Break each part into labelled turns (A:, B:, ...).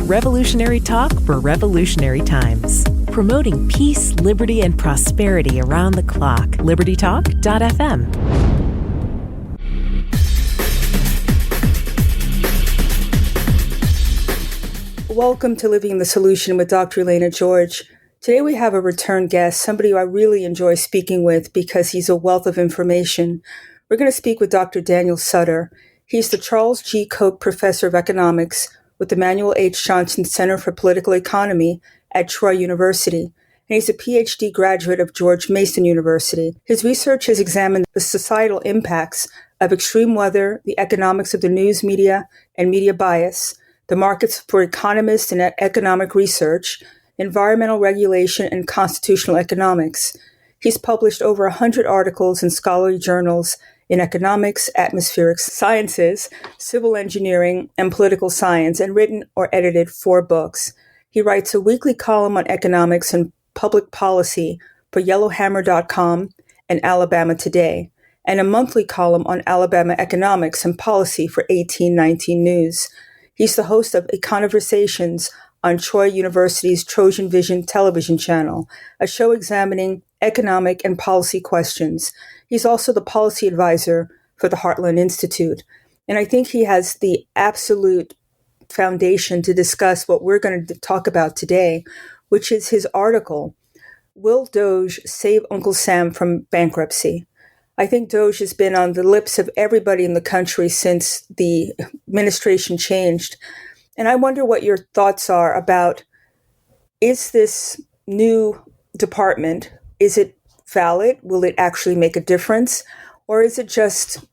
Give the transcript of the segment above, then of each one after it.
A: Revolutionary talk for revolutionary times. Promoting peace, liberty, and prosperity around the clock. LibertyTalk.fm.
B: Welcome to Living the Solution with Dr. Elena George. Today we have a return guest, somebody who I really enjoy speaking with because he's a wealth of information. We're going to speak with Dr. Daniel Sutter. He's the Charles G. Koch Professor of Economics with the Manuel H. Center for Political Economy at Troy University, and he's a Ph.D. graduate of George Mason University. His research has examined the societal impacts of extreme weather, the economics of the news media and media bias, the markets for economists and economic research, environmental regulation, and constitutional economics. He's published over 100 articles in scholarly journals in economics, atmospheric sciences, civil engineering, and political science, and written or edited 4 books. He writes a weekly column on economics and public policy for Yellowhammer.com and Alabama Today, and a monthly column on Alabama economics and policy for 1819 News. He's the host of Econversations on Troy University's TrojanVision television channel, a show examining economic and policy questions. He's also the policy advisor for the Heartland Institute. And I think he has the absolute foundation to discuss what we're going to talk about today, which is his article, Will DOGE Save Uncle Sam from Bankruptcy? I think DOGE has been on the lips of everybody in the country since the administration changed. And I wonder what your thoughts are about, is this new department, is it valid? Will it actually make a difference? Or is it just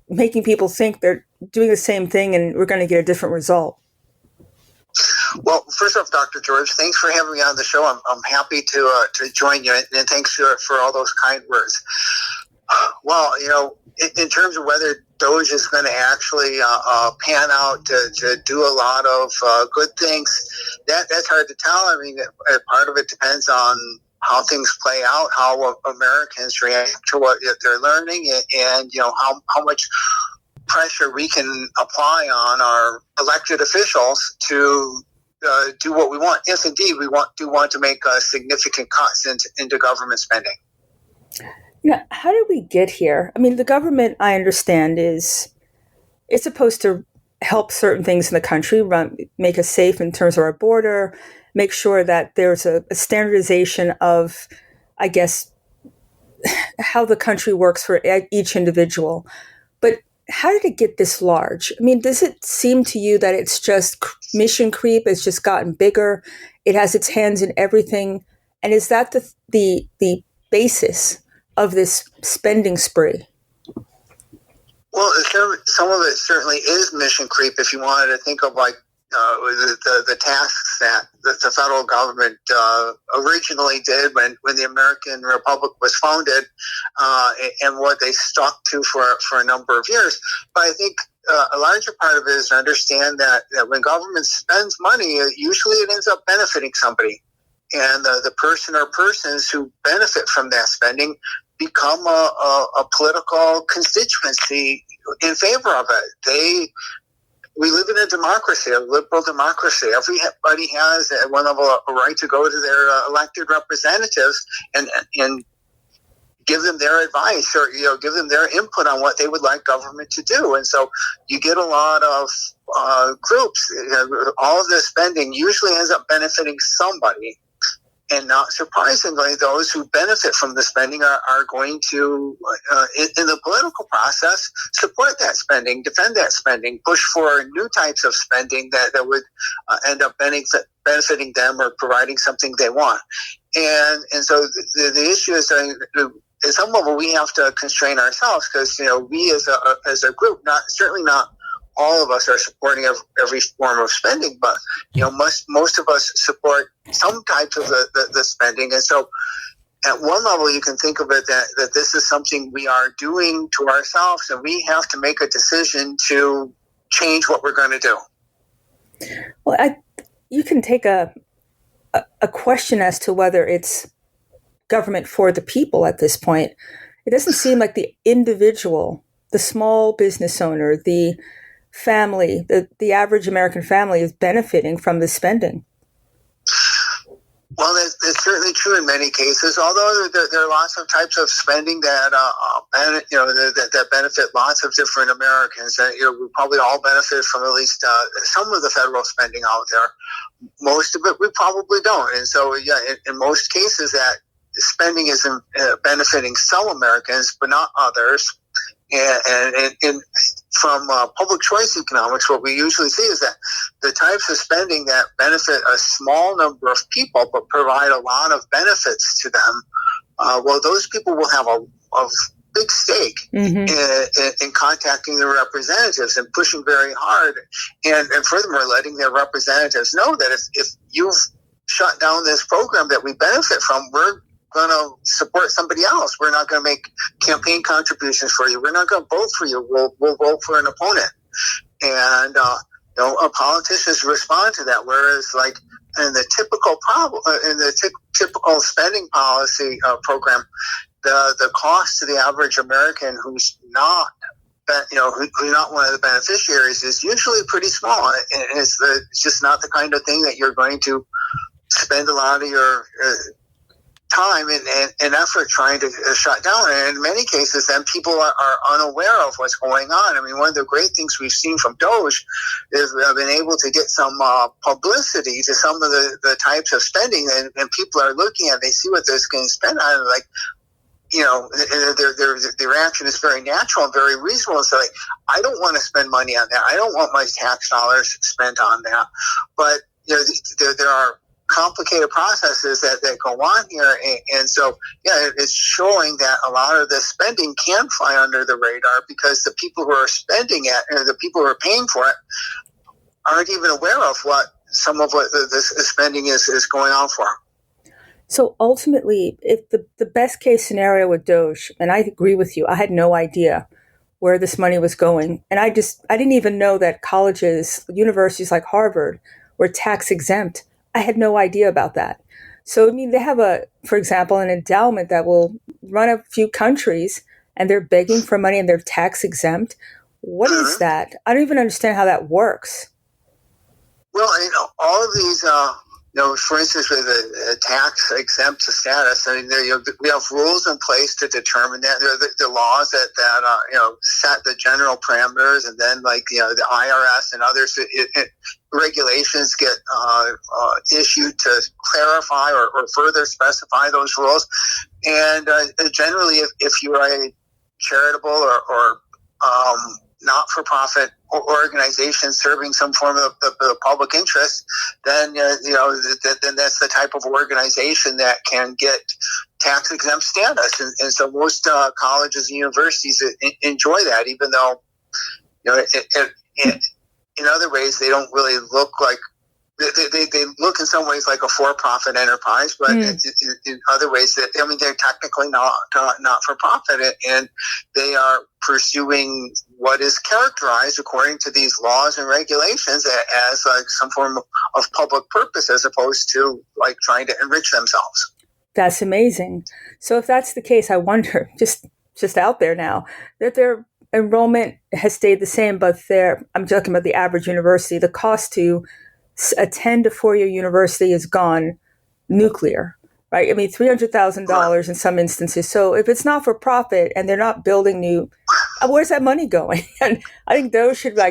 B: making people think they're doing the same thing and we're going to get a different result?
C: Well, first off, Dr. George, thanks for having me on the show. I'm happy to join you, and thanks for all those kind words. Well, in terms of whether DOGE is going to actually pan out to do a lot of good things, that's hard to tell. I mean, part of it depends on how things play out, how Americans react to what they're learning, and how much pressure we can apply on our elected officials to do what we want. If indeed we want to make significant cuts into government spending.
B: How did we get here? I mean, the government, I understand, it's supposed to help certain things in the country, make us safe in terms of our border, make sure that there's a standardization of, I guess, how the country works for each individual. But how did it get this large? I mean, does it seem to you that it's just mission creep? It's just gotten bigger. It has its hands in everything. And is that the basis of this spending spree?
C: Well, some of it certainly is mission creep. If you wanted to think of like the tasks that the federal government originally did when the American Republic was founded, and what they stuck to for a number of years. But I think a larger part of it is to understand that when government spends money, usually it ends up benefiting somebody. And the person or persons who benefit from that spending become a political constituency in favor of it. We live in a democracy, a liberal democracy. Everybody has, at one level, a right to go to their elected representatives and give them their advice or give them their input on what they would like government to do. And so you get a lot of groups. All of this spending usually ends up benefiting somebody. And not surprisingly, those who benefit from the spending are going to, in the political process, support that spending, defend that spending, push for new types of spending that would end up benefiting them or providing something they want. And so the issue is, at some level, we have to constrain ourselves because we as a group, certainly not all of us are supporting every form of spending, but most of us support some types of the spending. And so at one level, you can think of it that this is something we are doing to ourselves, and we have to make a decision to change what we're going to do.
B: Well, you can take a question as to whether it's government for the people at this point. It doesn't seem like the individual, the small business owner, the family, the average American family, is benefiting from this spending.
C: Well, that's certainly true in many cases. Although there are lots of types of spending that that benefit lots of different Americans. We probably all benefit from at least some of the federal spending out there. Most of it we probably don't. And so, in most cases, that spending is benefiting some Americans, but not others. And from public choice economics, what we usually see is that the types of spending that benefit a small number of people but provide a lot of benefits to them, those people will have a big stake in contacting their representatives and pushing very hard, and furthermore letting their representatives know that if you've shut down this program that we benefit from, we're going to support somebody else. We're not going to make campaign contributions for you. We're not going to vote for you. We'll vote for an opponent. And politicians respond to that. Whereas, like in the typical spending policy program, the cost to the average American who's not who's not one of the beneficiaries is usually pretty small. And it's just not the kind of thing that you're going to spend a lot of your time and effort trying to shut down. And in many cases, then people are unaware of what's going on. I mean, one of the great things we've seen from DOGE is we've been able to get some publicity to some of the types of spending, and people are looking at, they see what they're going to spend on, and like, their reaction is very natural and very reasonable. So like, I don't want to spend money on that. I don't want my tax dollars spent on that. But there are complicated processes that go on here, and so it's showing that a lot of the spending can fly under the radar because the people who are spending it, or the people who are paying for it, aren't even aware of what some of what this spending is going on for.
B: So ultimately, if the best case scenario with DOGE, and I agree with you, I had no idea where this money was going, and I didn't even know that colleges, universities like Harvard, were tax exempt. I had no idea about that. So, I mean, they have for example, an endowment that will run a few countries, and they're begging for money and they're tax exempt. What is that? I don't even understand how that works.
C: Well, all of these, for instance, with a tax exempt status, I mean, we have rules in place to determine that. There are the laws that set the general parameters, and then the IRS and others, regulations get issued to clarify or further specify those rules. And generally, if you are a charitable or not-for-profit organization serving some form of the public interest, then then that's the type of organization that can get tax-exempt status. And so most colleges and universities enjoy that, even though in other ways they don't really look like. They look in some ways like a for-profit enterprise, but in other ways, they're technically not for profit, and they are pursuing what is characterized according to these laws and regulations as like some form of public purpose, as opposed to like trying to enrich themselves.
B: That's amazing. So if that's the case, I wonder, just out there now, that their enrollment has stayed the same, but I'm talking about the average university, the cost to attend a 4-year university has gone nuclear, right? I mean, $300,000 in some instances. So if it's not for profit and they're not building new, where's that money going? And I think those should look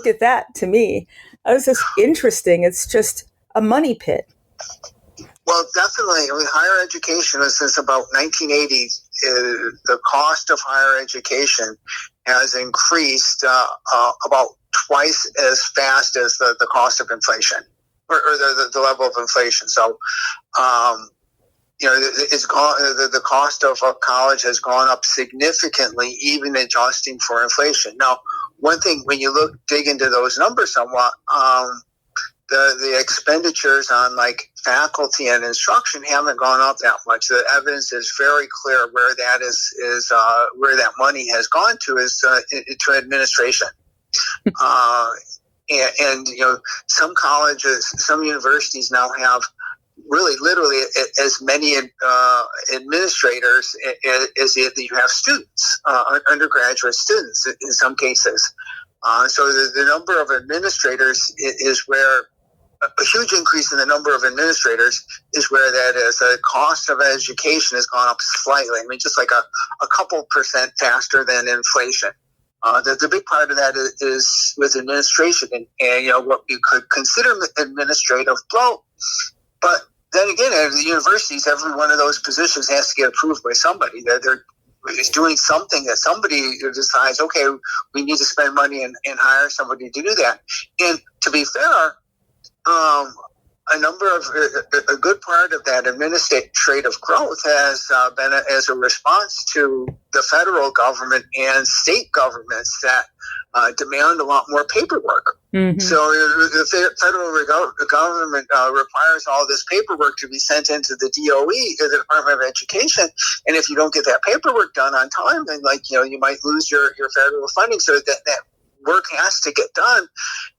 B: at that. To me, it's just interesting. It's just a money pit.
C: Well, definitely. I mean, higher education, since about 1980, the cost of higher education has increased about twice as fast as the cost of inflation, or the level of inflation. So, it's gone. The cost of college has gone up significantly, even adjusting for inflation. Now, one thing when you dig into those numbers somewhat, the expenditures on like faculty and instruction haven't gone up that much. The evidence is very clear where that is where that money has gone to is to administration. And some colleges, some universities now have really literally as many administrators as you have students, undergraduate students in some cases. So the number of administrators is where a huge increase in the number of administrators is where that is. The cost of education has gone up slightly. I mean, just like a couple percent faster than inflation. The big part of that is with administration and what you could consider administrative bloat. But then again, at the universities, every one of those positions has to get approved by somebody. They're doing something that somebody decides, okay, we need to spend money and hire somebody to do that. And to be fair, a good part of that administrative growth has been as a response to the federal government and state governments that demand a lot more paperwork. Mm-hmm. So the federal government requires all this paperwork to be sent into the DOE, the Department of Education, and if you don't get that paperwork done on time, then you might lose your federal funding. So that work has to get done,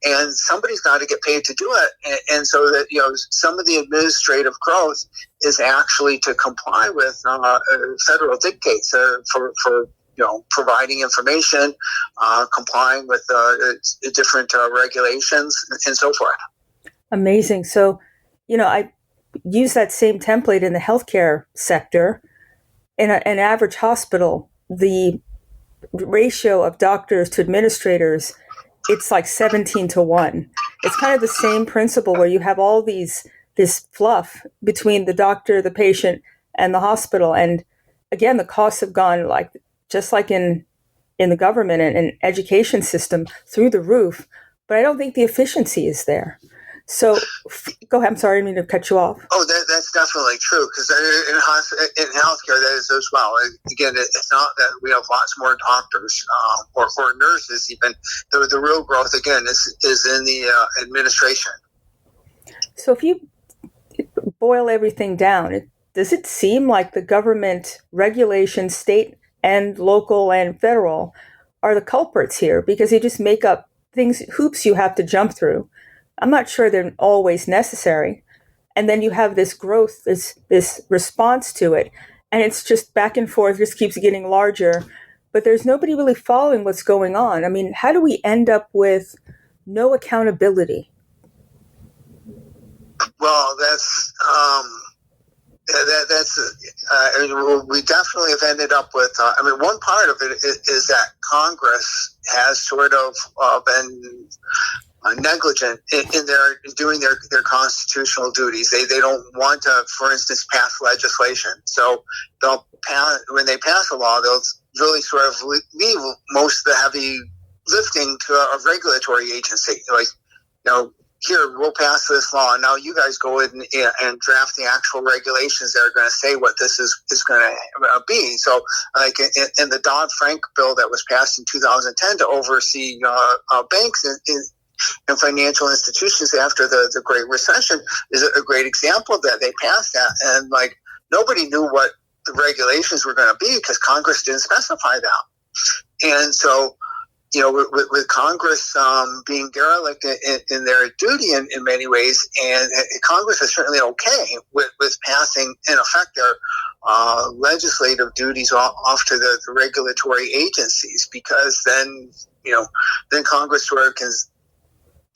C: and somebody's got to get paid to do it. And so that some of the administrative growth is actually to comply with federal dictates for providing information, complying with different regulations, and so forth.
B: Amazing. So, I use that same template in the healthcare sector. In an average hospital, the ratio of doctors to administrators, it's like 17-1. It's kind of the same principle where you have all this fluff between the doctor, the patient, and the hospital. And again, the costs have gone just like in the government and education system through the roof, but I don't think the efficiency is there. So go ahead. I'm sorry, I didn't mean to cut you off.
C: Oh, that's definitely true, because in healthcare, that is as well. Again, it's not that we have lots more doctors or nurses even. The real growth, again, is in the administration.
B: So if you boil everything down, does it seem like the government regulations, state and local and federal, are the culprits here? Because you just make up hoops you have to jump through. I'm not sure they're always necessary. And then you have this growth, this response to it, and it's just back and forth, just keeps getting larger, but there's nobody really following what's going on. I mean, how do we end up with no accountability?
C: Well, we definitely have ended up with, one part of it is that Congress has sort of been negligent in their doing their constitutional duties. They don't want to, for instance, pass legislation. So when they pass a law, they'll really sort of leave most of the heavy lifting to a regulatory agency. Here, we'll pass this law, and now you guys go in and draft the actual regulations that are going to say what this is going to be. So, like in the Dodd-Frank bill that was passed in 2010 to oversee banks and financial institutions after the Great Recession is a great example that they passed that, and nobody knew what the regulations were going to be because Congress didn't specify that. And so, with Congress being derelict in their duty in many ways, and Congress is certainly okay with passing, in effect, their legislative duties off to the regulatory agencies, because then Congress sort of can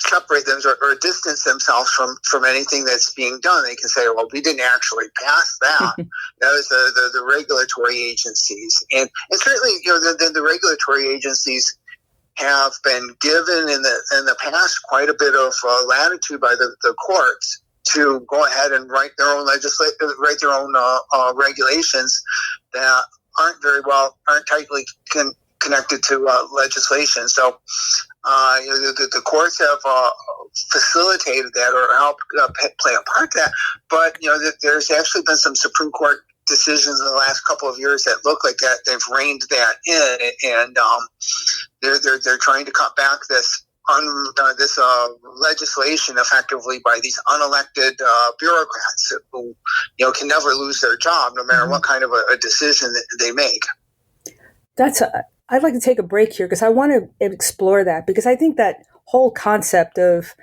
C: separate them or distance themselves from anything that's being done. They can say, well, we didn't actually pass that. That was the regulatory agencies. And certainly, the regulatory agencies have been given in the past quite a bit of latitude by the courts to go ahead and write their own regulations that aren't tightly connected to legislation. So the courts have facilitated that or helped play a part in that. But there's actually been some Supreme Court decisions in the last couple of years that look like that they've reined that in, and they're trying to cut back this legislation effectively by these unelected bureaucrats who can never lose their job no matter what kind of a decision that they make. I'd like to take a break here because I want to explore that, because I think that whole concept of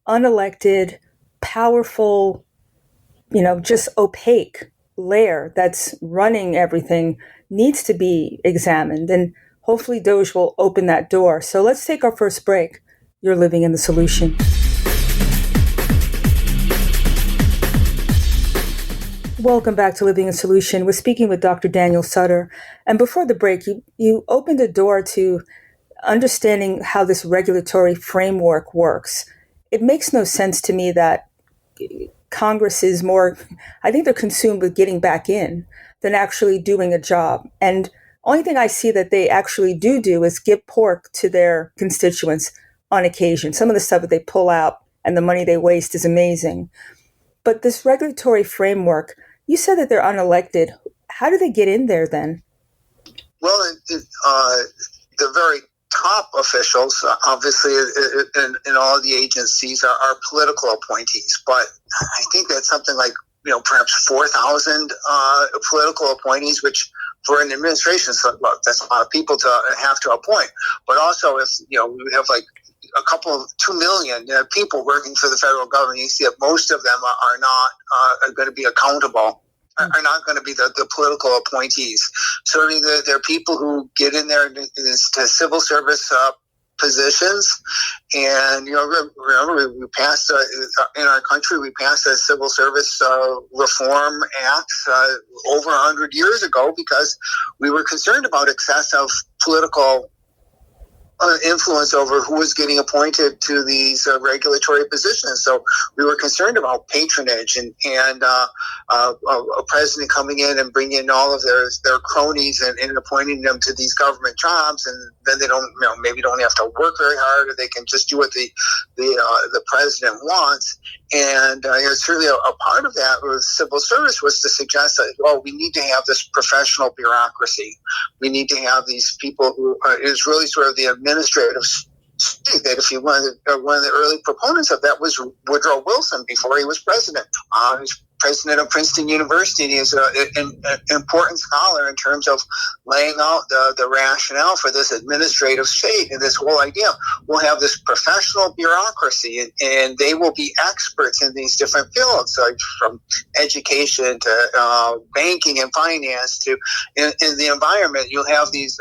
C: unelected, powerful, just opaque layer that's running everything needs to be examined. And
B: hopefully DOGE will open that door. So let's take our first break. You're living in the solution. Welcome back to Living in Solution. We're speaking with Dr. Daniel Sutter. And before the break, you opened a door to understanding how this regulatory framework works. It makes no sense to me that Congress is more, I think they're consumed with getting back in than actually doing a job. And only thing I see that they actually do is give pork to their constituents on occasion. Some of the stuff that they pull out and the money they waste is amazing. But this regulatory framework, you said that they're unelected. How do they get in there then?
C: Well, the very top officials, obviously, in all the agencies are political appointees. But I think that's something like, perhaps 4,000 political appointees, which for an administration, that's a lot of people to have to appoint. But also, if we have like a couple of 2 million people working for the federal government, you see that most of them are not going to be accountable, are not going to be the political appointees. Certainly, there are people who get in there to civil service positions, and remember we passed in our country, we passed a civil service reform act over 100 years ago because we were concerned about excessive political influence over who was getting appointed to these regulatory positions. So we were concerned about patronage and a president coming in and bringing in all of their cronies and appointing them to these government jobs, and then they don't maybe don't have to work very hard, or they can just do what the president wants. And certainly a part of that with civil service was to suggest that, we need to have this professional bureaucracy. We need to have these people who is really sort of the administrative state. That if you one of the early proponents of that was Woodrow Wilson before he was president. He's president of Princeton University, and he is an important scholar in terms of laying out the rationale for this administrative state and this whole idea. We'll have this professional bureaucracy, and they will be experts in these different fields, like from education to banking and finance to in the environment. You'll have these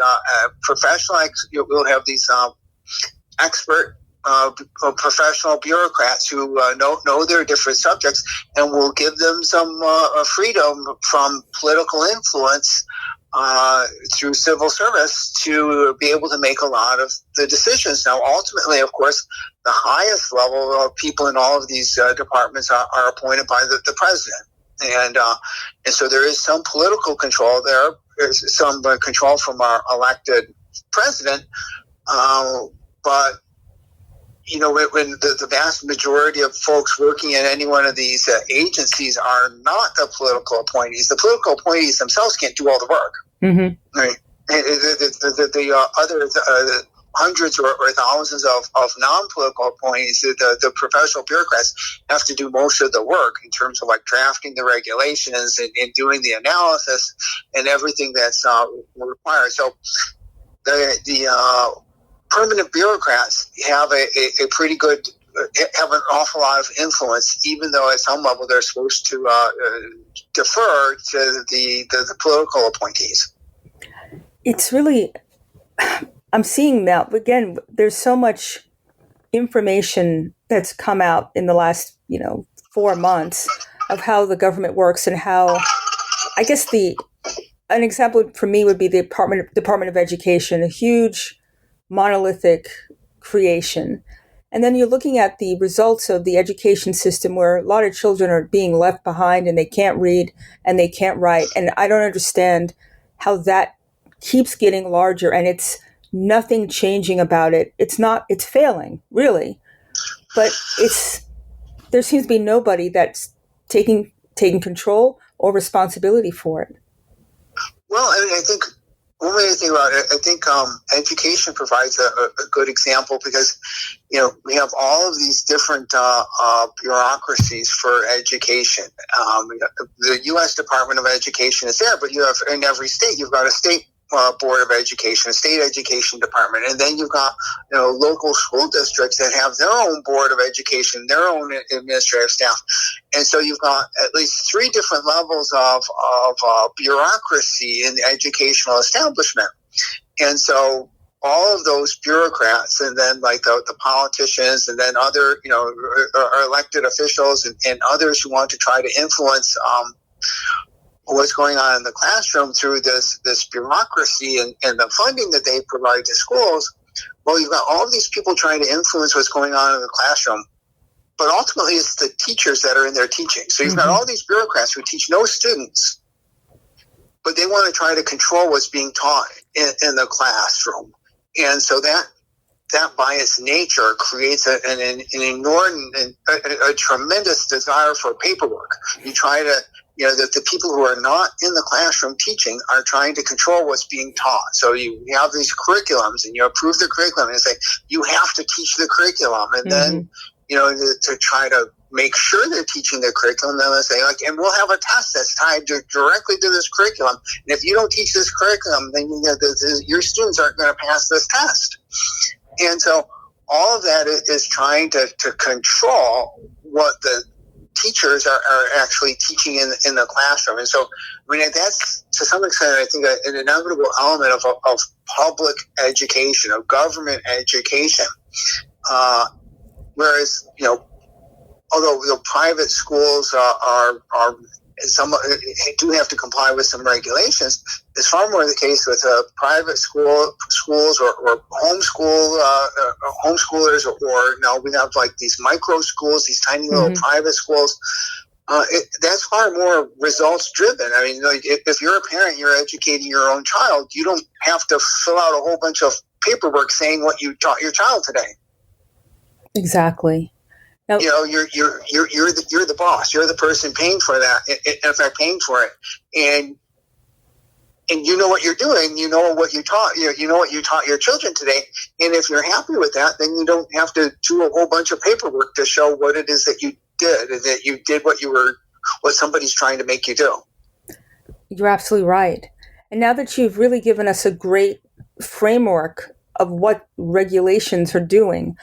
C: you'll have these expert professional bureaucrats who know their different subjects, and will give them some freedom from political influence through civil service to be able to make a lot of the decisions. Now, ultimately, of course, the highest level of people in all of these departments are appointed by the president. And so there is some political control there. There's some control from our elected president, but when the vast majority of folks working in any one of these agencies are not the political appointees. The political appointees themselves can't do all the work. Mm-hmm. Right? The other hundreds or thousands of non-political appointees, the professional bureaucrats, have to do most of the work in terms of like drafting the regulations and doing the analysis and everything that's required. So the permanent bureaucrats have a pretty good, have an awful lot of influence, even though at some level they're supposed to defer to the political appointees.
B: It's really, I'm seeing now, again, there's so much information that's come out in the last, 4 months of how the government works and how, I guess an example for me would be the Department of Education, a huge monolithic creation. And then you're looking at the results of the education system where a lot of children are being left behind and they can't read and they can't write. And I don't understand how that keeps getting larger and it's nothing changing about it. It's failing, really. But there seems to be nobody that's taking control or responsibility for it.
C: Well, I think one way to think about it, I think education provides a good example because, we have all of these different bureaucracies for education. The U.S. Department of Education is there, but you have in every state, you've got a state board of education, a state education department, and then you've got local school districts that have their own board of education, their own administrative staff, and so you've got at least 3 different levels of bureaucracy in the educational establishment. And so all of those bureaucrats, and then like the politicians, and then other, or elected officials, and others who want to try to influence what's going on in the classroom through this bureaucracy and the funding that they provide to schools. Well, you've got all of these people trying to influence what's going on in the classroom, but ultimately it's the teachers that are in there teaching. So you've got all these bureaucrats who teach no students, but they want to try to control what's being taught in the classroom. And so that by its nature creates an inordinate, a tremendous desire for paperwork. You try to, the people who are not in the classroom teaching are trying to control what's being taught. So you have these curriculums, and you approve the curriculum, and say, you have to teach the curriculum. And then, to try to make sure they're teaching their curriculum, then they say, and we'll have a test that's tied directly to this curriculum. And if you don't teach this curriculum, then your students aren't going to pass this test. And so all of that is trying to control what the teachers are actually teaching in the classroom. And so, that's to some extent, I think, an inevitable element of public education, of government education. Whereas, although private schools are some do have to comply with some regulations, it's far more the case with private schools or homeschoolers, or now we have like these micro schools, these tiny little private schools. That's far more results driven. I mean, like if you're a parent, you're educating your own child. You don't have to fill out a whole bunch of paperwork saying what you taught your child today.
B: Exactly. Now,
C: you're the boss. You're the person paying for that. In fact, paying for it, and you know what you're doing. You know what you taught. You know what you taught your children today. And if you're happy with that, then you don't have to do a whole bunch of paperwork to show what it is that you did, and that you did what somebody's trying to make you do.
B: You're absolutely right. And now that you've really given us a great framework of what regulations are doing,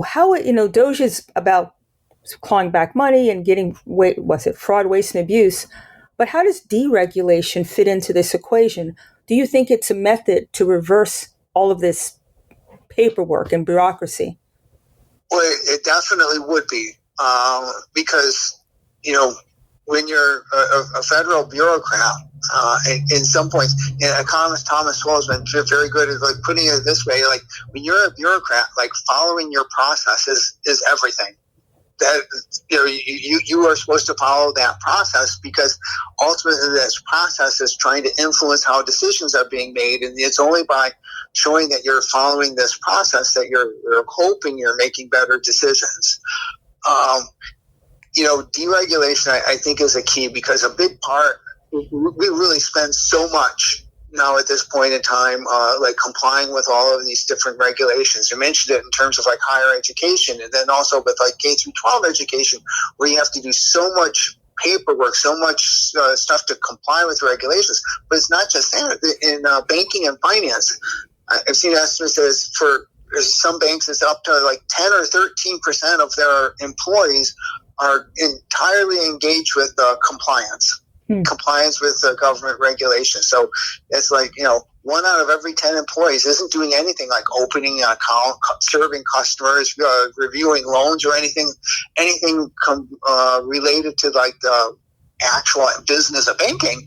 B: how, DOGE is about clawing back money and getting, fraud, waste, and abuse. But how does deregulation fit into this equation? Do you think it's a method to reverse all of this paperwork and bureaucracy?
C: Well, it definitely would be. Because, when you're a federal bureaucrat, in some points, economist Thomas Sowell has been very good at like putting it this way: like when you're a bureaucrat, like following your process is everything. That you are supposed to follow that process, because ultimately this process is trying to influence how decisions are being made, and it's only by showing that you're following this process that you're hoping you're making better decisions. Deregulation, I think, is a key, because a big part, we really spend so much now at this point in time, like complying with all of these different regulations. You mentioned it in terms of like higher education, and then also with like K through 12 education, where you have to do so much paperwork, so much stuff to comply with regulations. But it's not just that. In banking and finance, I've seen estimates that for some banks, it's up to like 10 or 13% of their employees are entirely engaged with compliance with government regulations. So it's like, 1 out of every 10 employees isn't doing anything like opening an account, serving customers, reviewing loans, or anything related to like the actual business of banking.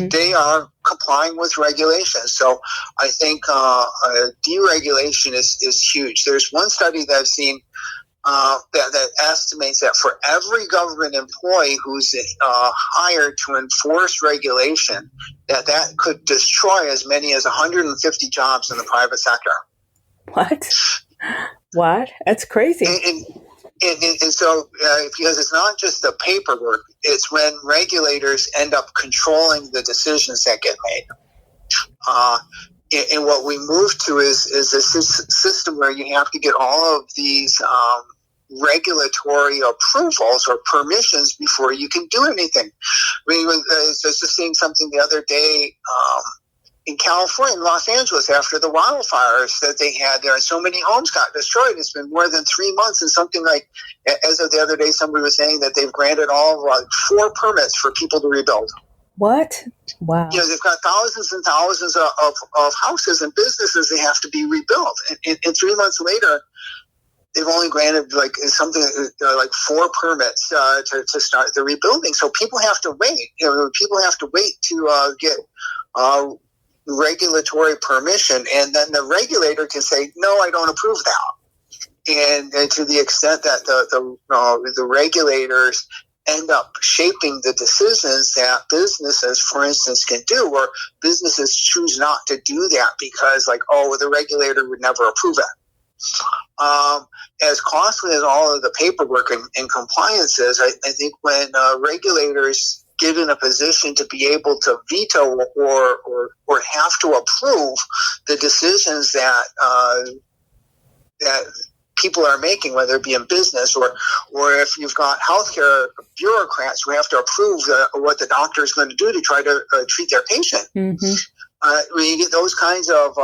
C: They are complying with regulations. So I think deregulation is huge. There's one study that I've seen that estimates that for every government employee who's hired to enforce regulation, that could destroy as many as 150 jobs in the private sector.
B: What? That's crazy.
C: And so, because it's not just the paperwork, it's when regulators end up controlling the decisions that get made. And what we move to is a system where you have to get all of these regulatory approvals or permissions before you can do anything. I mean, I was just seeing something the other day in California, in Los Angeles, after the wildfires that they had there. So many homes got destroyed. It's been more than 3 months, and something like, as of the other day, somebody was saying that they've granted all of 4 permits for people to rebuild.
B: What? Wow.
C: They've got thousands and thousands of houses and businesses they have to be rebuilt. And 3 months later, they've only granted something like 4 permits to start the rebuilding. So people have to wait. People have to wait to get regulatory permission, and then the regulator can say, "No, I don't approve that." And to the extent that the regulators end up shaping the decisions that businesses, for instance, can do, or businesses choose not to do that because, the regulator would never approve it. As costly as all of the paperwork and compliance is, I think when regulators get in a position to be able to veto or have to approve the decisions that people are making, whether it be in business or if you've got healthcare bureaucrats who have to approve what the doctor is going to do to try to treat their patient. Mm-hmm. When you get those kinds of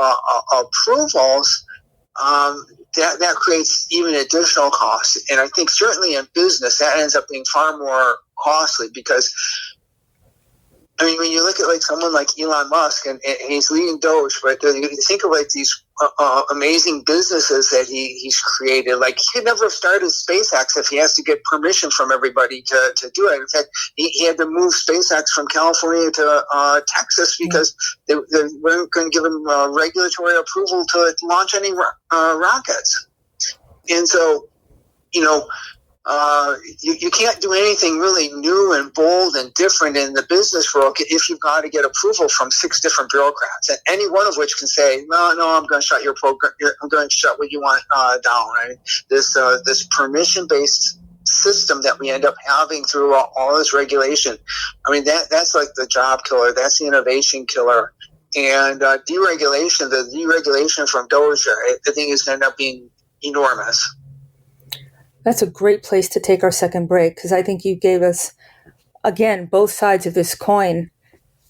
C: approvals, that creates even additional costs. And I think certainly in business, that ends up being far more costly because, when you look at someone like Elon Musk and he's leading DOGE, but you think of these amazing businesses that he's created. He could never have started SpaceX if he has to get permission from everybody to do it. In fact, he had to move SpaceX from California to Texas because they weren't going to give him regulatory approval to launch any rockets. And so, you can't do anything really new and bold and different in the business world if you've got to get approval from 6 different bureaucrats, and any one of which can say, no, I'm going to shut your program. I'm going to shut what you want down. Right? This permission-based system that we end up having through all this regulation. That's the job killer. That's the innovation killer. And the deregulation from DOGE, I think is going to end up being enormous.
B: That's a great place to take our second break, because I think you gave us, again, both sides of this coin.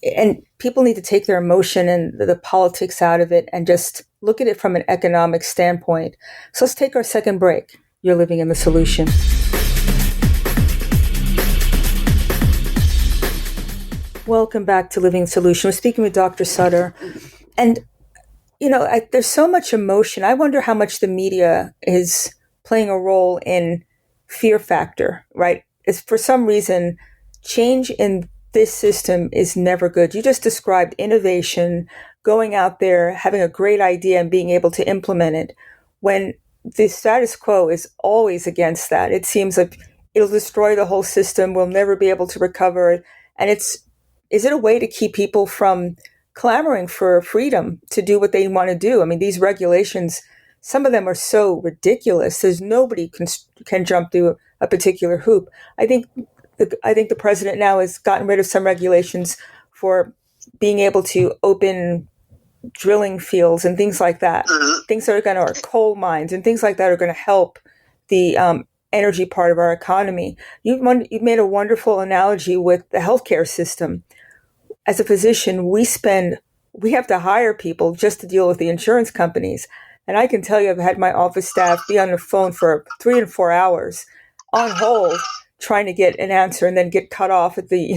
B: And people need to take their emotion and the politics out of it and just look at it from an economic standpoint. So let's take our second break. You're living in the solution. Welcome back to Living Solution. We're speaking with Dr. Sutter. And, there's so much emotion. I wonder how much the media is playing a role in fear factor, right? It's for some reason, change in this system is never good. You just described innovation, going out there, having a great idea and being able to implement it, when the status quo is always against that. It seems like it'll destroy the whole system. We'll never be able to recover. And is it a way to keep people from clamoring for freedom to do what they want to do? These regulations, some of them are so ridiculous. There's nobody can jump through a particular hoop. I think the president now has gotten rid of some regulations for being able to open drilling fields and things like that. Mm-hmm. Things that are or coal mines and things like that are going to help the energy part of our economy. You've made a wonderful analogy with the healthcare system. As a physician, we have to hire people just to deal with the insurance companies. And I can tell you, I've had my office staff be on the phone for 3 and 4 hours on hold, trying to get an answer and then get cut off at the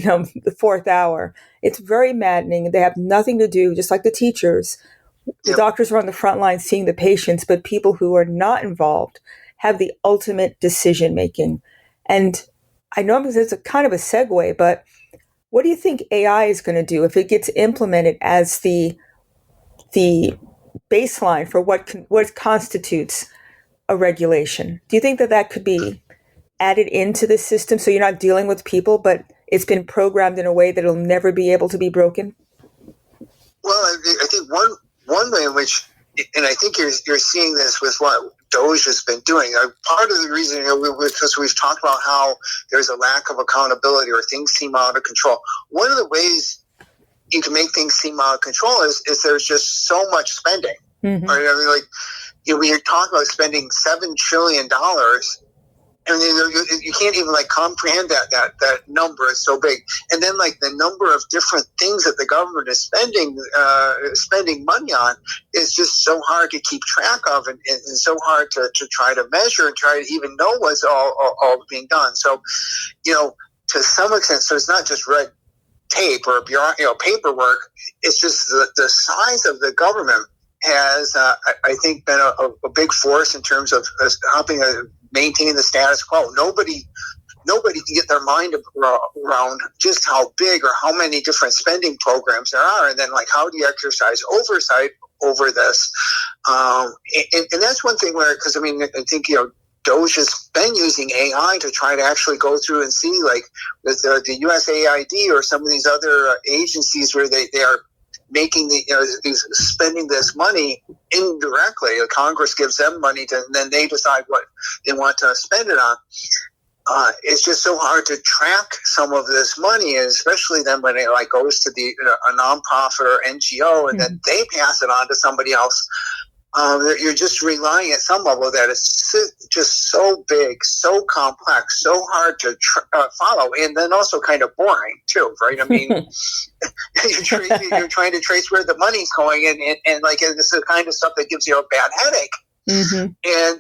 B: 4th hour. It's very maddening. They have nothing to do, just like the teachers. The doctors are on the front line seeing the patients, but people who are not involved have the ultimate decision making. And I know it's a kind of a segue, but what do you think AI is going to do if it gets implemented as the baseline for what constitutes a regulation? Do you think that could be added into the system so you're not dealing with people, but it's been programmed in a way that it'll never be able to be broken?
C: Well, I think one way in which, and I think you're seeing this with what DOGE has been doing. Part of the reason, because we've talked about how there's a lack of accountability or things seem out of control. One of the ways you can make things seem out of control is there's just so much spending. Mm-hmm. Right? When you're talking about spending $7 trillion, you can't even comprehend that number is so big. And then the number of different things that the government is spending money on is just so hard to keep track of and so hard to try to measure and try to even know what's all being done. So, to some extent, so it's not just tape or paperwork. It's just the size of the government has, I think, been a big force in terms of helping maintain the status quo. Nobody can get their mind around just how big or how many different spending programs there are, and then like how do you exercise oversight over this? And that's one thing where, because I mean, I think DOGE has been using AI to try to actually go through and see, like with the USAID or some of these other agencies where they are making spending this money indirectly. Congress gives them money and then they decide what they want to spend it on. It's just so hard to track some of this money, and especially then when it like goes to a nonprofit or NGO, and then they pass it on to somebody else. You're just relying at some level that it's just so big, so complex, so hard to follow, and then also kind of boring too, right? I mean, you're trying to trace where the money's going, and like this is the kind of stuff that gives you a bad headache. Mm-hmm.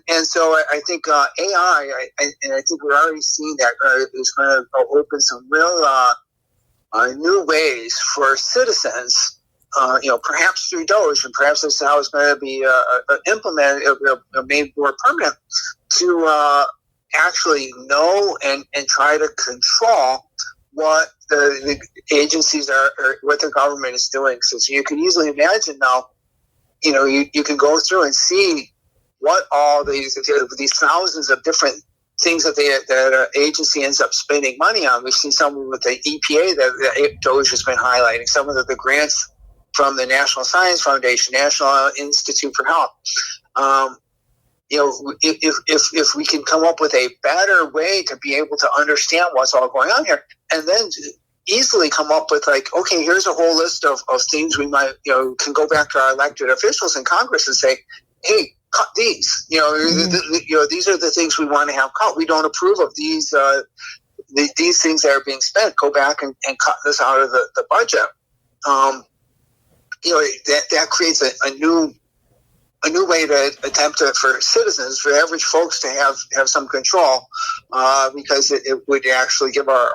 C: And so I think AI, and I think we're already seeing that is going to open some real new ways for citizens. Perhaps through DOGE, and perhaps this is how it's going to be implemented, made more permanent, to actually know and try to control what the agencies are, or what the government is doing. So you can easily imagine now, you can go through and see what all these thousands of different things that agency ends up spending money on. We've seen some with the EPA that DOGE has been highlighting, some of the grants from the National Science Foundation, National Institute for Health. If we can come up with a better way to be able to understand what's all going on here, and then easily come up with like, okay, here's a whole list of things we might, can go back to our elected officials in Congress and say, hey, cut these. These are the things we want to have cut. We don't approve of these things that are being spent. Go back and cut this out of the budget. That creates a new way to attempt for citizens, for average folks to have some control, because it would actually give our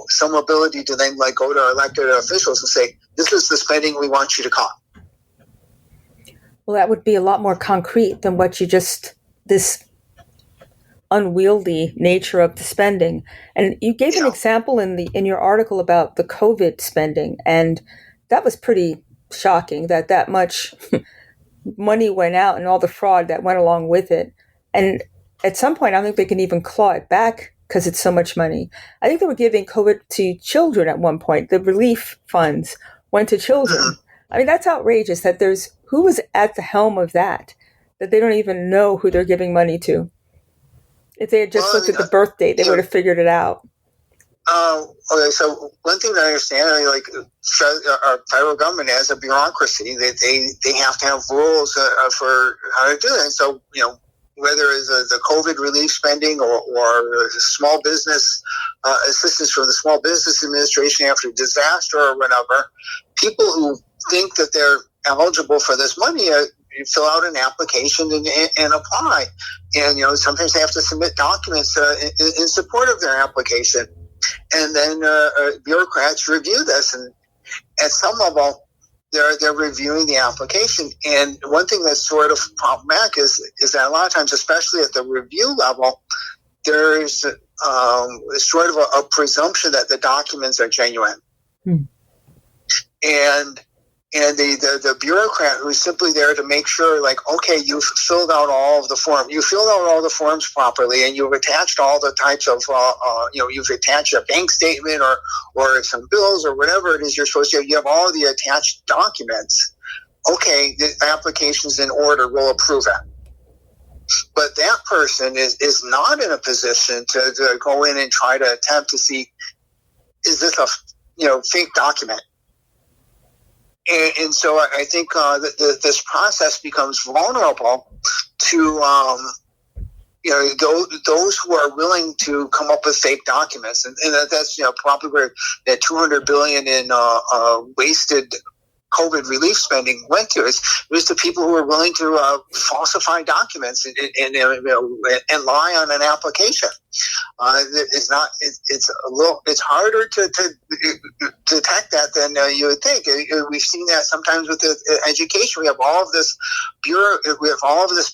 C: some ability to then like go to our elected officials and say, this is the spending we want you to cut.
B: Well, that would be a lot more concrete than this unwieldy nature of the spending. And you gave an example in your article about the COVID spending, and that was pretty shocking that much money went out and all the fraud that went along with it. And at some point, I don't think they can even claw it back because it's so much money. I think they were giving COVID to children at one point. The relief funds went to children. I mean, that's outrageous that who was at the helm of that they don't even know who they're giving money to. If they had just looked at the birth date, they would have figured it out.
C: Okay, so one thing that I understand, like our federal government has a bureaucracy, they have to have rules for how to do it. And so, whether it's the COVID relief spending or small business assistance from the Small Business Administration after disaster or whatever, people who think that they're eligible for this money you fill out an application and apply. And, sometimes they have to submit documents in support of their application. And then bureaucrats review this, and at some level, they're reviewing the application. And one thing that's sort of problematic is that a lot of times, especially at the review level, there's sort of a presumption that the documents are genuine. And the bureaucrat who's simply there to make sure, like, okay, you've filled out all of the form. You filled out all the forms properly, and you've attached all the types of, you've attached a bank statement or some bills or whatever it is you're supposed to have. You have all the attached documents. Okay, the application's in order. We'll approve it. But that person is not in a position to go in and try to attempt to see, is this a fake document? And so I think that this process becomes vulnerable to those who are willing to come up with fake documents, and that's probably where that $200 billion in wasted COVID relief spending went to. It was to people who were willing to falsify documents and lie on an application. It's harder to detect that than you would think. We've seen that sometimes with the education. We have all of this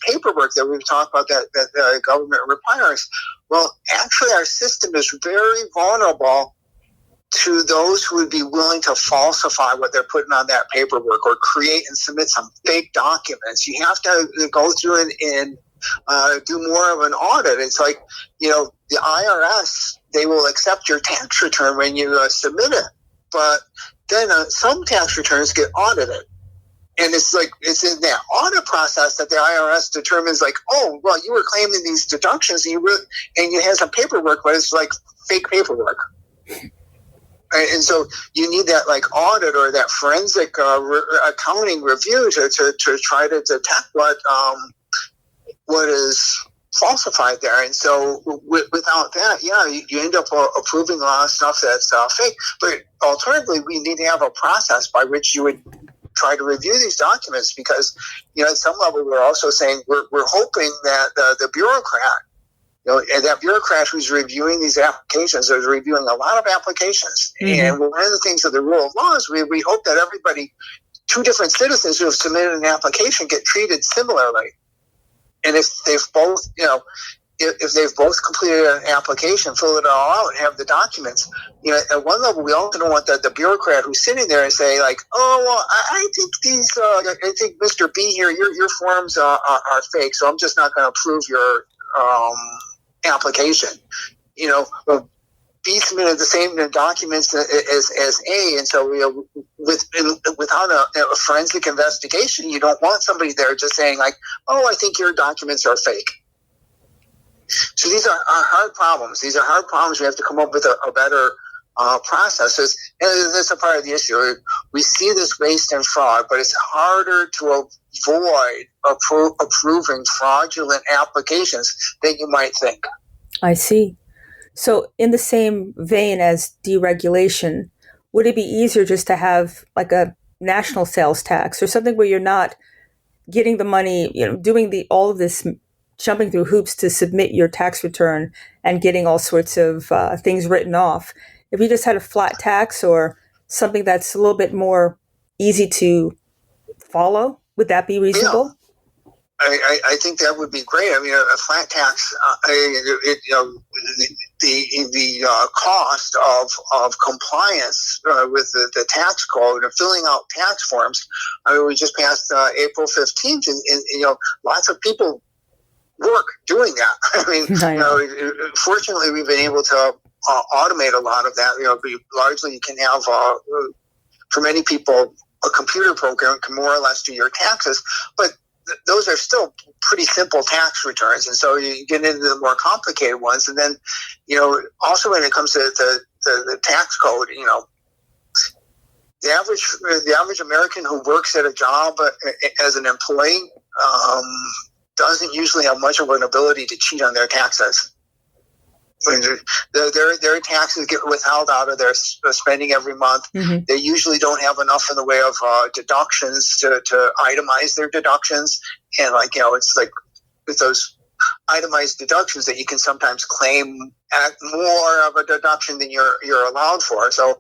C: paperwork that we've talked about that the government requires. Well, actually, our system is very vulnerable to those who would be willing to falsify what they're putting on that paperwork or create and submit some fake documents. You have to go through and do more of an audit. It's like, the IRS, they will accept your tax return when you submit it. But then some tax returns get audited. And it's in that audit process that the IRS determines, like, oh, well, you were claiming these deductions and you had some paperwork, but it's like fake paperwork. And so you need that audit or that forensic accounting review to try to detect what is falsified there. And so without that, you end up approving a lot of stuff that's fake. But alternatively, we need to have a process by which you would try to review these documents, because at some level we're also saying we're hoping that the bureaucrat, and that bureaucrat who's reviewing these applications is reviewing a lot of applications. Mm-hmm. And one of the things of the rule of law is we hope that everybody, two different citizens who have submitted an application, get treated similarly. And if they've both, if they've both completed an application, filled it all out, and have the documents, at one level we also don't want the bureaucrat who's sitting there and say oh, well, I think I think Mr. B here, your forms are fake, so I'm just not going to approve your application. B submitted the same documents as A, and so without a forensic investigation, you don't want somebody there just saying oh, I think your documents are fake. So these are hard problems. These are hard problems. We have to come up with a better processes, and that's a part of the issue. We see this waste and fraud, but it's harder to avoid approving fraudulent applications than you might think.
B: I see. So in the same vein as deregulation, would it be easier just to have a national sales tax or something where you're not getting the money, doing all of this, jumping through hoops to submit your tax return and getting all sorts of things written off? If you just had a flat tax or something that's a little bit more easy to follow, would that be reasonable?
C: Yeah. I think that would be great. I mean, a flat tax, the cost of compliance with the tax code and filling out tax forms. I mean, we just passed April 15th, and lots of people work doing that. I mean, fortunately, we've been able to automate a lot of that. Largely, you can have, for many people, a computer program can more or less do your taxes, but those are still pretty simple tax returns. And so you get into the more complicated ones. And then, also when it comes to the tax code, the average American who works at a job as an employee doesn't usually have much of an ability to cheat on their taxes. Their taxes get withheld out of their spending every month. Mm-hmm. They usually don't have enough in the way of deductions to itemize their deductions. And it's with those itemized deductions that you can sometimes claim more of a deduction than you're allowed for. So,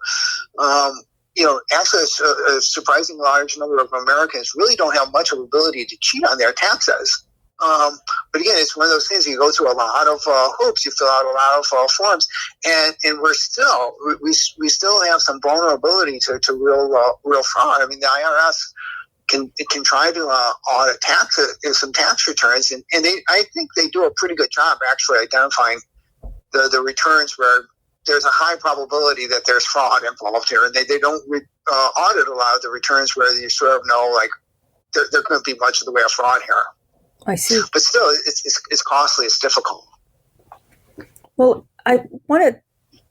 C: actually a surprisingly large number of Americans really don't have much of ability to cheat on their taxes. But again, it's one of those things. You go through a lot of hoops. You fill out a lot of forms, and we still have some vulnerability to real fraud. I mean, the IRS can try to audit some tax returns, and I think they do a pretty good job actually identifying the returns where there's a high probability that there's fraud involved here, and they don't audit a lot of the returns where you sort of know there couldn't be much of the way of fraud here.
B: I see.
C: But still, it's costly. It's difficult.
B: Well, I want to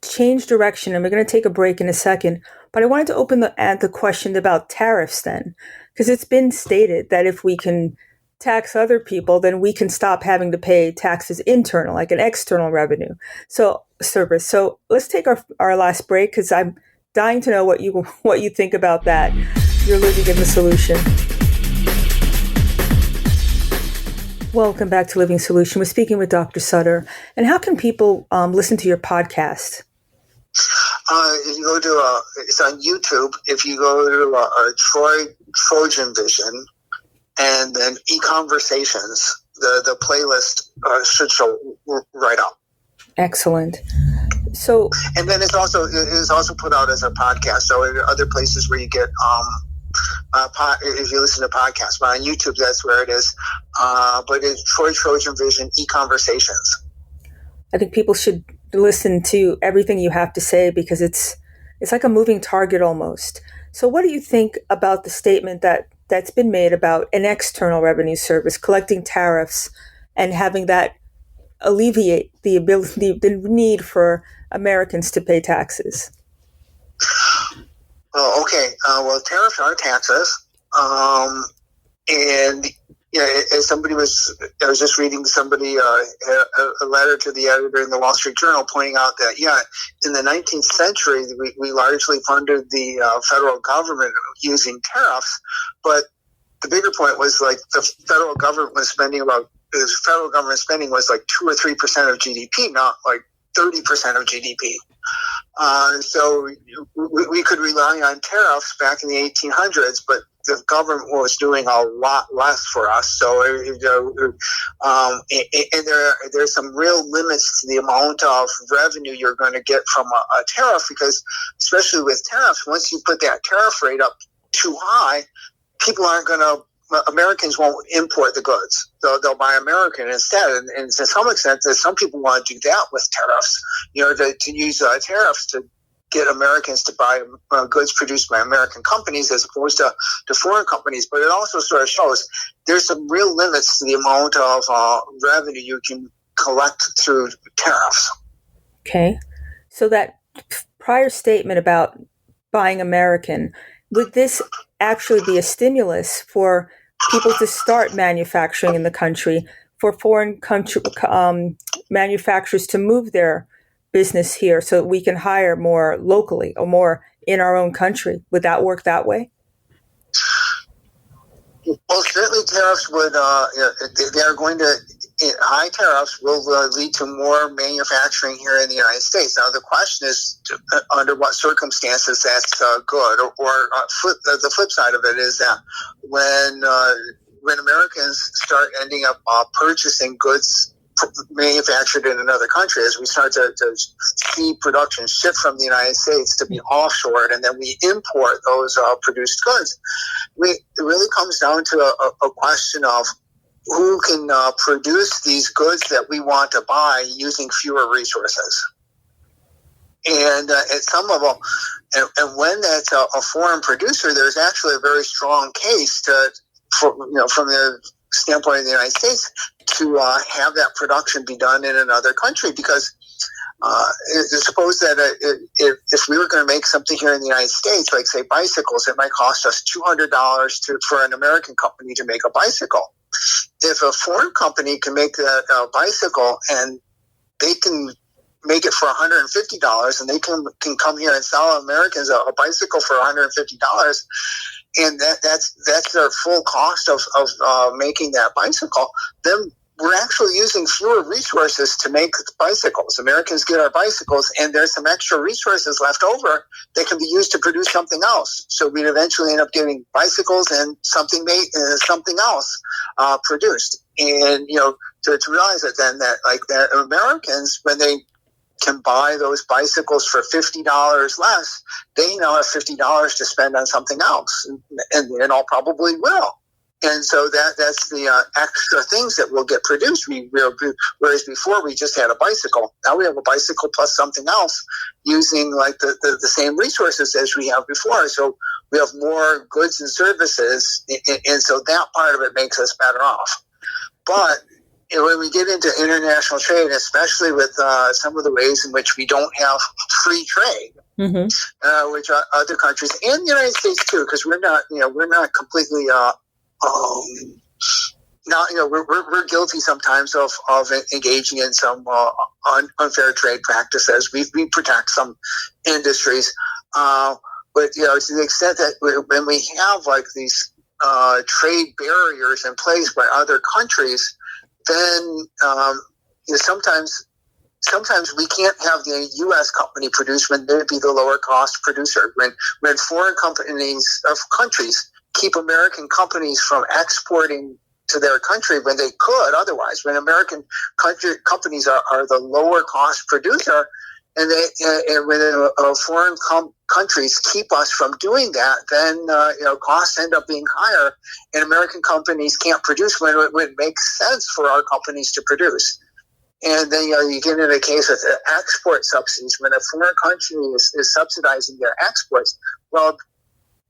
B: change direction, and we're going to take a break in a second. But I wanted to open the question about tariffs then, because it's been stated that if we can tax other people, then we can stop having to pay taxes internal, like an external revenue service. So let's take our last break, because I'm dying to know what you think about that. You're living in the solution. Welcome back to Living Solution. We're speaking with Dr. Sutter. And how can people listen to your podcast?
C: If you go to it's on YouTube. If you go to TrojanVision and then Econversations, the playlist should show right up.
B: Excellent. So,
C: and then it is also put out as a podcast. So there are other places where you get if you listen to podcasts, but on YouTube that's where it is. But it's TrojanVision Econversations.
B: I think people should listen to everything you have to say because it's like a moving target almost. So, what do you think about the statement that's been made about an external revenue service collecting tariffs and having that alleviate the need for Americans to pay taxes?
C: Oh, okay. Well, tariffs are taxes, and as I was just reading somebody a letter to the editor in the Wall Street Journal pointing out that in the 19th century we largely funded the federal government using tariffs, but the bigger point was like the federal government spending was like 2 or 3% of GDP, not like 30% of GDP. So we could rely on tariffs back in the 1800s, but the government was doing a lot less for us. So, and there's some real limits to the amount of revenue you're going to get from a tariff, because especially with tariffs, once you put that tariff rate up too high, Americans won't import the goods. They'll buy American instead. And to some extent, some people want to do that with tariffs, to use tariffs to get Americans to buy goods produced by American companies as opposed to foreign companies. But it also sort of shows there's some real limits to the amount of revenue you can collect through tariffs.
B: Okay. So that prior statement about buying American, would this actually be a stimulus for people to start manufacturing in the country, for foreign country manufacturers to move their business here so that we can hire more locally or more in our own country? Would that work that way?
C: Well, certainly tariffs would, they are going to, high tariffs will lead to more manufacturing here in the United States. Now, the question is under what circumstances that's good, or the flip side of it is that when Americans start ending up purchasing goods manufactured in another country, as we start to see production shift from the United States to be offshored, and then we import those produced goods, it really comes down to a question of who can produce these goods that we want to buy using fewer resources. And at some level, and when that's a foreign producer, there's actually a very strong case from the standpoint of the United States to have that production be done in another country, because suppose that if we were going to make something here in the United States, like say bicycles, it might cost us $200 for an American company to make a bicycle. If a foreign company can make that bicycle and they can make it for $150, and they can come here and sell Americans a bicycle for $150, and that's their full cost of making that bicycle, then we're actually using fewer resources to make bicycles. Americans get our bicycles, and there's some extra resources left over that can be used to produce something else. So we'd eventually end up getting bicycles and something else produced. And to realize it then that Americans, when they can buy those bicycles for $50 less, they now have $50 to spend on something else, and all probably will. And so that's the extra things that will get produced. Whereas before we just had a bicycle, now we have a bicycle plus something else using like the same resources as we have before. So we have more goods and services, and so that part of it makes us better off. But when we get into international trade, especially with some of the ways in which we don't have free trade, mm-hmm. Which other countries and the United States too, because we're not completely. We're guilty sometimes of engaging in some unfair trade practices. We protect some industries, But to the extent that when we have like these trade barriers in place by other countries, then sometimes we can't have the U.S. company produce when they'd be the lower cost producer. When foreign countries keep American companies from exporting to their country when they could otherwise, when American companies are the lower cost producer, and when foreign countries keep us from doing that, then costs end up being higher, and American companies can't produce when it would make sense for our companies to produce. And then you get into a case with export subsidies. When a foreign country is subsidizing their exports, well,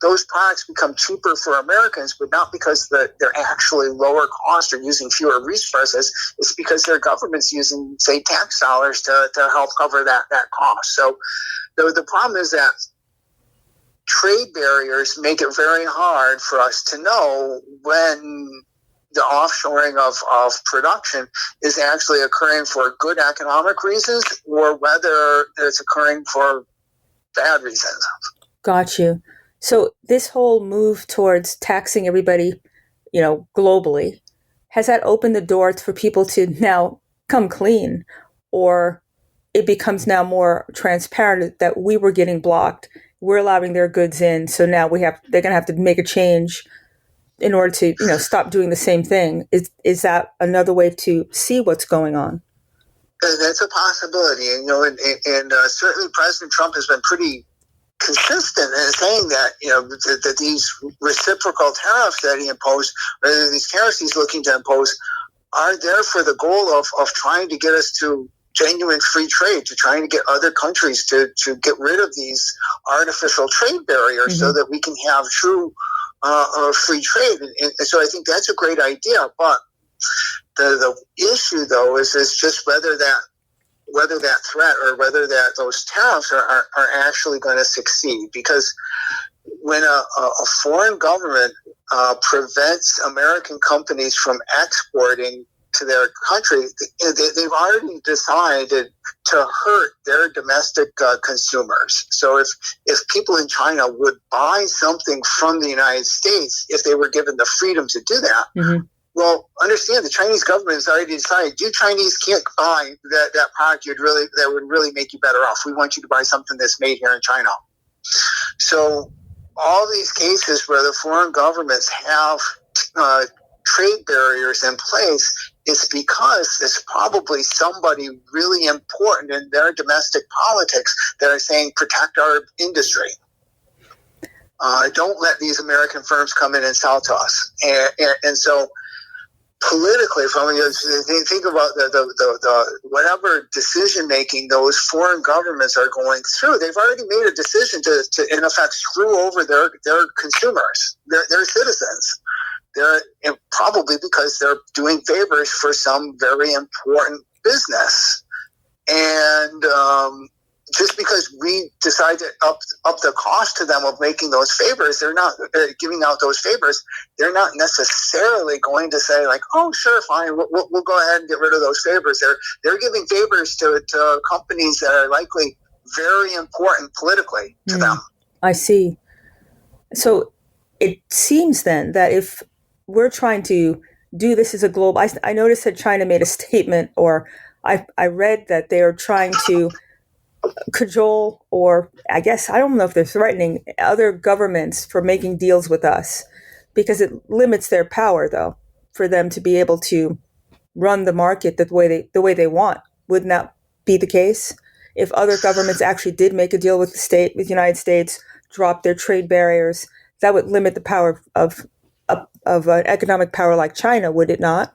C: those products become cheaper for Americans, but not because they're actually lower cost or using fewer resources. It's because their government's using, say, tax dollars to help cover that cost. So the problem is that trade barriers make it very hard for us to know when the offshoring of production is actually occurring for good economic reasons or whether it's occurring for bad reasons.
B: Got you. So this whole move towards taxing everybody, globally, has that opened the door for people to now come clean, or it becomes now more transparent that we were getting blocked, we're allowing their goods in, so now they're going to have to make a change in order to stop doing the same thing? Is that another way to see what's going on?
C: That's a possibility, and certainly President Trump has been pretty consistent in saying that that these reciprocal tariffs that he imposed, or these tariffs he's looking to impose, are there for the goal of trying to get us to genuine free trade, to trying to get other countries to get rid of these artificial trade barriers, so that we can have true free trade. And so I think that's a great idea. But the issue, though, is just whether that threat or whether those tariffs are actually going to succeed. Because when a foreign government prevents American companies from exporting to their country, they've already decided to hurt their domestic consumers. So if people in China would buy something from the United States, if they were given the freedom to do that, well, understand the Chinese government has already decided you Chinese can't buy that product that would really make you better off. We want you to buy something that's made here in China. So all these cases where the foreign governments have trade barriers in place, it's because there's probably somebody really important in their domestic politics that are saying, protect our industry. Don't let these American firms come in and sell to us. And so politically, think about the whatever decision making those foreign governments are going through, they've already made a decision to in effect screw over their consumers, their citizens. Probably because they're doing favors for some very important business. And just because we decide to up the cost to them of making those favors, they're not giving out those favors. They're not necessarily going to say like, oh, sure, fine, we'll go ahead and get rid of those favors. They're giving favors to companies that are likely very important politically to them.
B: I see. So it seems then that if we're trying to do this as a global, I noticed that China made a statement, or I read that they are trying to cajole, or I guess, I don't know if they're threatening other governments for making deals with us, because it limits their power, though, for them to be able to run the market the way they want. Wouldn't that be the case? If other governments actually did make a deal with the United States, drop their trade barriers, that would limit the power of an economic power like China, would it not?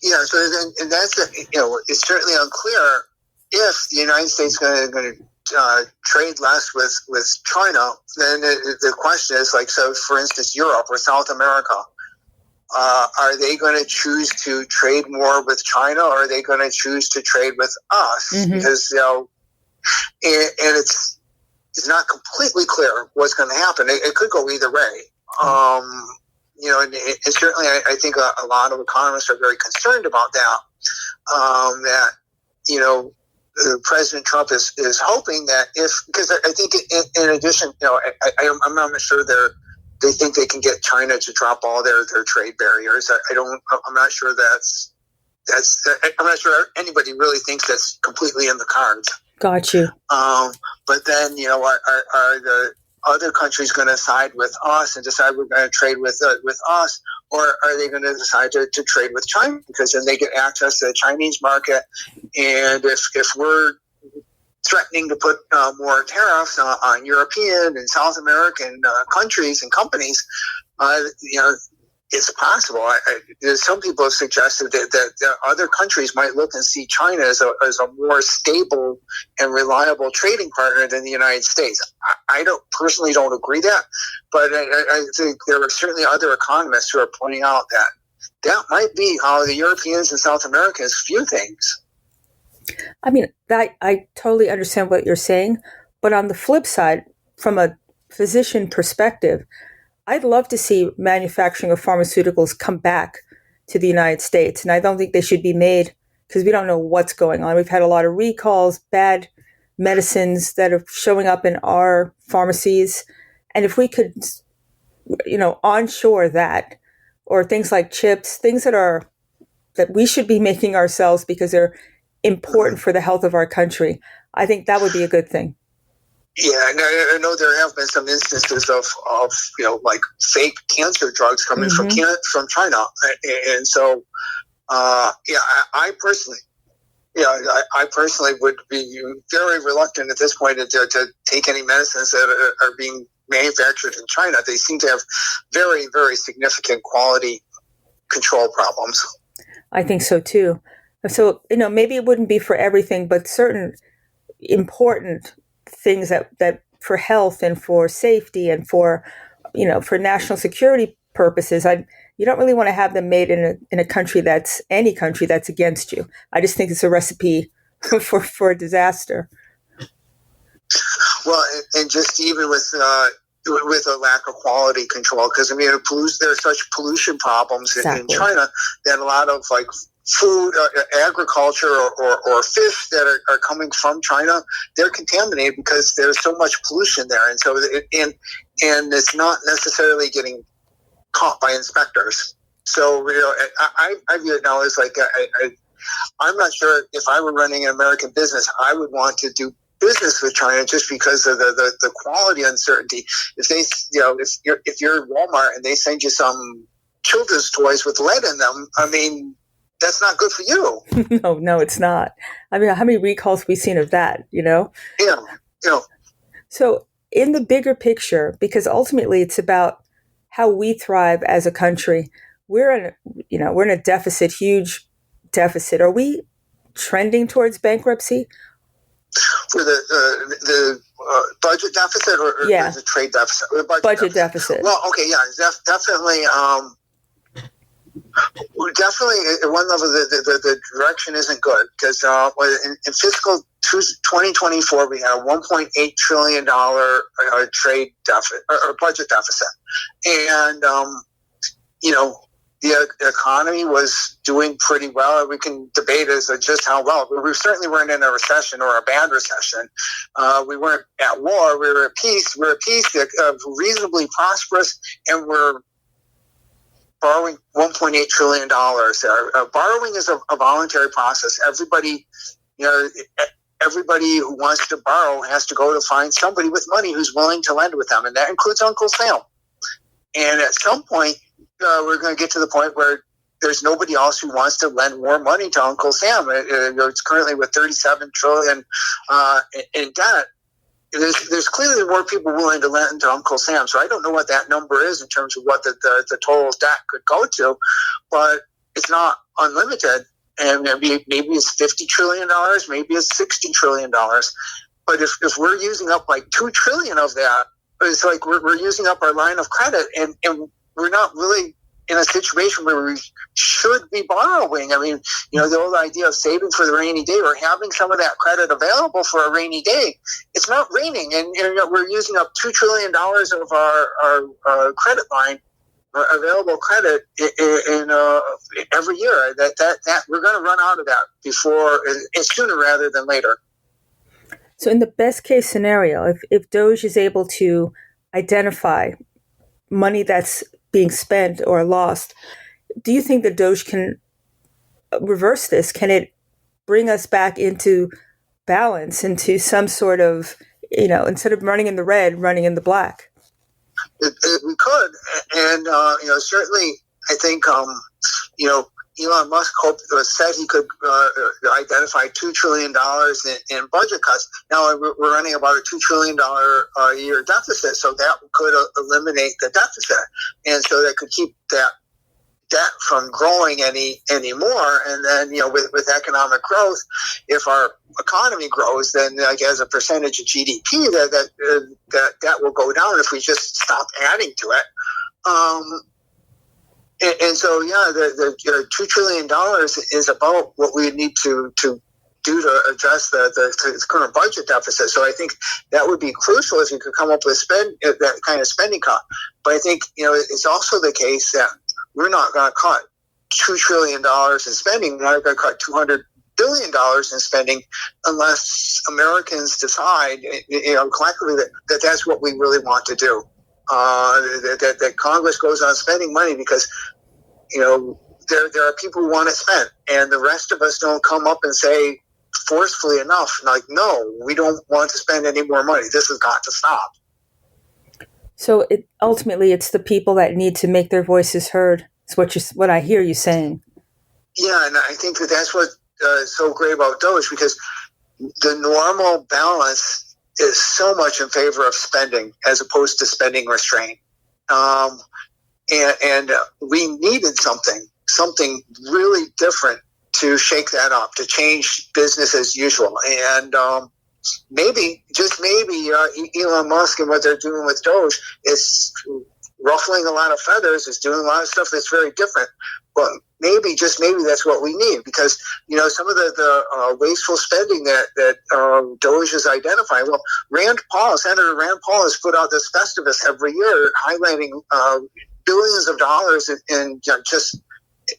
C: Yeah, so and that's it's certainly unclear if the United States is going to trade less with China. Then the question is, like, so for instance, Europe or South America, are they going to choose to trade more with China, or are they going to choose to trade with us? Because and it's not completely clear what's going to happen. It could go either way. And certainly I think a lot of economists are very concerned about that. President Trump is hoping that because I think in addition, I'm not sure they think they can get China to drop all their trade barriers. I'm not sure I'm not sure anybody really thinks that's completely in the cards.
B: Got you.
C: But then, are the other countries going to side with us and decide we're going to trade with us, or are they going to decide to trade with China because then they get access to the Chinese market? And if we're threatening to put more tariffs on European and South American countries and companies, it's possible. Some people have suggested that other countries might look and see China as a more stable and reliable trading partner than the United States. I personally don't agree that, but I think there are certainly other economists who are pointing out that might be how the Europeans and South Americans view things.
B: I mean, I totally understand what you're saying, but on the flip side, from a physician perspective, I'd love to see manufacturing of pharmaceuticals come back to the United States. And I don't think they should be made because we don't know what's going on. We've had a lot of recalls, bad medicines that are showing up in our pharmacies. And if we could, onshore that, or things like chips, things that we should be making ourselves because they're important for the health of our country, I think that would be a good thing.
C: Yeah, I know there have been some instances of like fake cancer drugs coming from China, and so I personally would be very reluctant at this point to take any medicines that are being manufactured in China. They seem to have very, very significant quality control problems.
B: I think so too. So maybe it wouldn't be for everything, but certain important things that for health and for safety and for national security purposes, you don't really want to have them made in a country that's against you. I just think it's a recipe for a disaster.
C: Well, and just even with a lack of quality control, because there's such pollution problems in China that a lot of like food, agriculture, or fish that are coming from China, they're contaminated because there's so much pollution there, and so and it's not necessarily getting caught by inspectors. So I view it now as like I'm not sure if I were running an American business, I would want to do business with China just because of the quality uncertainty. If they, if you're Walmart and they send you some children's toys with lead in them, that's not good for you.
B: No, it's not. How many recalls we've seen of that,
C: Yeah.
B: So in the bigger picture, because ultimately it's about how we thrive as a country, we're in a deficit, huge deficit. Are we trending towards bankruptcy?
C: For the budget deficit or the trade deficit?
B: Budget deficit.
C: Well, okay, yeah, definitely. Definitely, at one level, the direction isn't good because in fiscal 2024, we had a $1.8 trillion trade deficit or budget deficit, and the economy was doing pretty well. We can debate as just how well. We certainly weren't in a recession or a bad recession. We weren't at war. We were at peace. We're at peace, reasonably prosperous, and we're borrowing $1.8 trillion. Borrowing is a voluntary process. Everybody who wants to borrow has to go to find somebody with money who's willing to lend with them, and that includes Uncle Sam. And at some point, we're going to get to the point where there's nobody else who wants to lend more money to Uncle Sam. It's currently with $37 trillion in debt. There's clearly more people willing to lend to Uncle Sam. So I don't know what that number is in terms of what the total debt could go to, but it's not unlimited. And maybe it's $50 trillion, maybe it's $60 trillion. But if we're using up like $2 trillion of that, it's like we're using up our line of credit, and we're not really in a situation where we should be borrowing. The old idea of saving for the rainy day or having some of that credit available for a rainy day. It's not raining, and we're using up $2 trillion of our credit line available credit in every year. That we're going to run out of that before, and sooner rather than later.
B: So in the best case scenario, if DOGE is able to identify money that's being spent or lost, do you think that DOGE can reverse this? Can it bring us back into balance, into some sort of, instead of running in the red, running in the black?
C: We could, and certainly, I think Elon Musk said he could identify $2 trillion in budget cuts. Now we're running about a $2 trillion a year deficit, so that could eliminate the deficit, and so that could keep that debt from growing anymore. And then with economic growth, if our economy grows, then like as a percentage of GDP, that will go down if we just stop adding to it. And so, the $2 trillion is about what we need to do to address the current budget deficit. So I think that would be crucial if you could come up with that kind of spending cut. But I think, it's also the case that we're not going to cut $2 trillion in spending. We're not going to cut $200 billion in spending unless Americans decide, collectively that that's what we really want to do. That Congress goes on spending money because, there are people who want to spend, and the rest of us don't come up and say forcefully enough, like, no, we don't want to spend any more money. This has got to stop.
B: So ultimately, it's the people that need to make their voices heard. It's what I hear you saying.
C: Yeah, and I think that's what is so great about DOGE, because the normal balance is so much in favor of spending as opposed to spending restraint. And we needed something really different to shake that up, to change business as usual. And maybe, just maybe, Elon Musk and what they're doing with DOGE is ruffling a lot of feathers, is doing a lot of stuff that's very different. But maybe, just maybe, that's what we need, because some of the wasteful spending that DOGE is identifying. Well, Senator Rand Paul has put out this Festivus every year, highlighting billions of dollars in just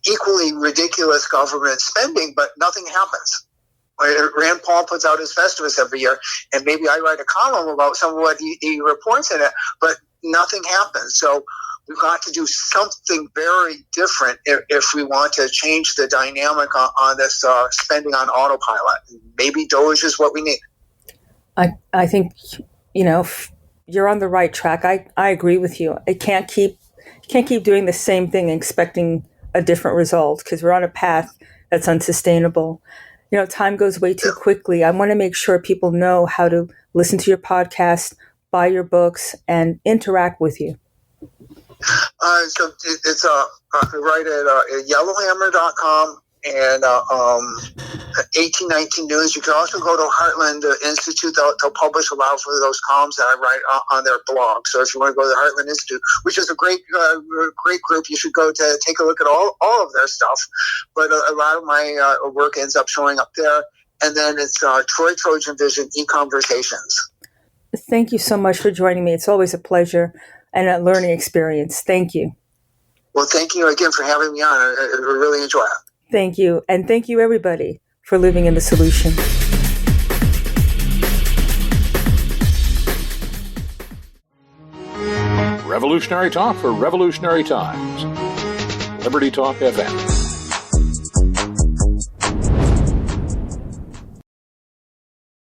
C: equally ridiculous government spending, but nothing happens. Rand Paul puts out his Festivus every year, and maybe I write a column about some of what he reports in it, but nothing happens. So we've got to do something very different if we want to change the dynamic on this spending on autopilot. Maybe DOGE is what we need.
B: I think, you're on the right track. I agree with you. I can't keep doing the same thing and expecting a different result, because we're on a path that's unsustainable. Time goes way too quickly. I want to make sure people know how to listen to your podcast, buy your books, and interact with you.
C: So it's right at yellowhammer.com and 1819 News. You can also go to Heartland Institute. They'll publish a lot of those columns that I write on their blog. So if you want to go to the Heartland Institute, which is a great group, you should go to take a look at all of their stuff. But a lot of my work ends up showing up there. And then it's TrojanVision Econversations.
B: Thank you so much for joining me. It's always a pleasure and a learning experience. Thank you.
C: Well, thank you again for having me on. I really enjoy it.
B: Thank you. And thank you, everybody, for living in the solution.
D: Revolutionary talk for revolutionary times. Liberty Talk FM.